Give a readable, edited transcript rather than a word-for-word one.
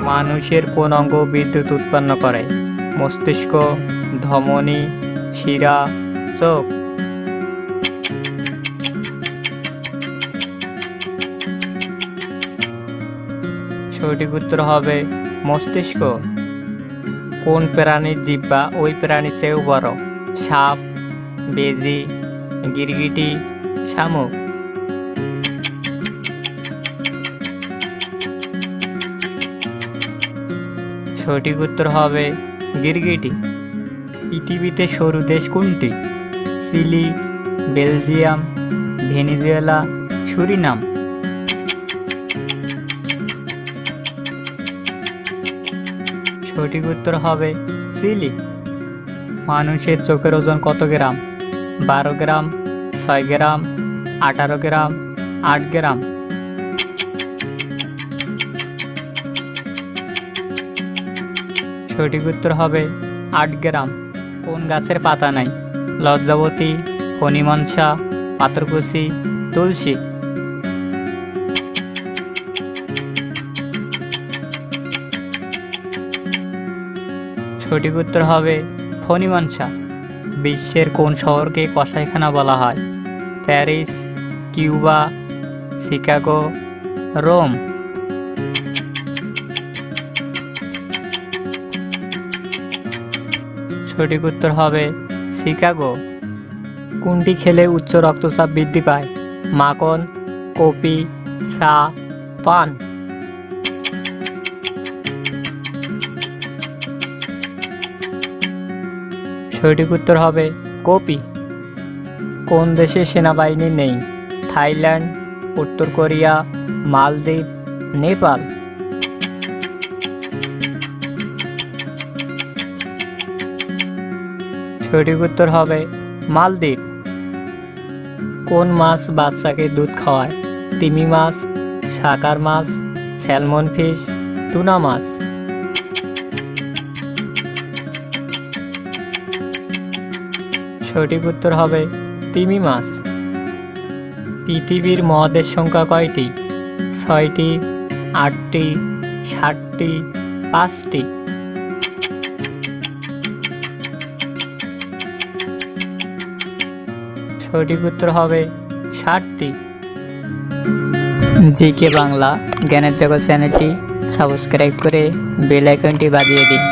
মানুষের কোন অঙ্গ বিদ্যুৎ উৎপন্ন করে? মস্তিষ্ক, ধমনী, শিরা, চোখ। সঠিক উত্তর হবে মস্তিষ্ক। কোন প্রাণীর জিহ্বা ওই প্রাণীর চেয়েও বড়? সাপ, বেজি, গিরগিটি, শামুক। সঠিক উত্তর হবে গিরগিটি। পৃথিবীতে সরু দেশ কোনটি? Chile, Belgium, Venezuela, Suriname. সঠিক উত্তর হবে চিলি। মানুষের চোখের ওজন কত গ্রাম? 12 গ্রাম, 6 গ্রাম, 18 গ্রাম, 8 গ্রাম। সঠিক উত্তর হবে 8 গ্রাম। কোন গাছের পাতা নাই? লজ্জাবতী, ফণিমনসা, পাথরকুচি, তুলসী। সঠিক উত্তর হবে ফণিমনসা। বিশ্বের কোন শহরকে কসাইখানা বলা হয়? Paris, Cuba, Chicago, Rome. সঠিক উত্তর হবে শিকাগো। কোনটি খেলে উচ্চ রক্তচাপ বৃদ্ধি পায়? মাখন, কফি, চা, পান। সঠিক উত্তর হবে কফি। কোন দেশে সেনাবাহিনী নেই? থাইল্যান্ড, উত্তর কোরিয়া, মালদ্বীপ, নেপাল। সঠিক উত্তর হবে মালদ্বীপ। কোন মাছ বাচ্চাকে দুধ খাওয়ায়? তিমি মাছ, শাকার মাছ, স্যালমন ফিশ, টুনা মাছ। সঠিক উত্তর হবে তিমি মাছ। পৃথিবীর মহাদেশ সংখ্যা কয়টি? 6টি, 8টি, 7টি, 5টি। সঠিক উত্তর হবে 7টি। জিকে বাংলা জ্ঞানের জগৎ চ্যানেলটি সাবস্ক্রাইব করে বেল আইকনটি বাজিয়ে দিন।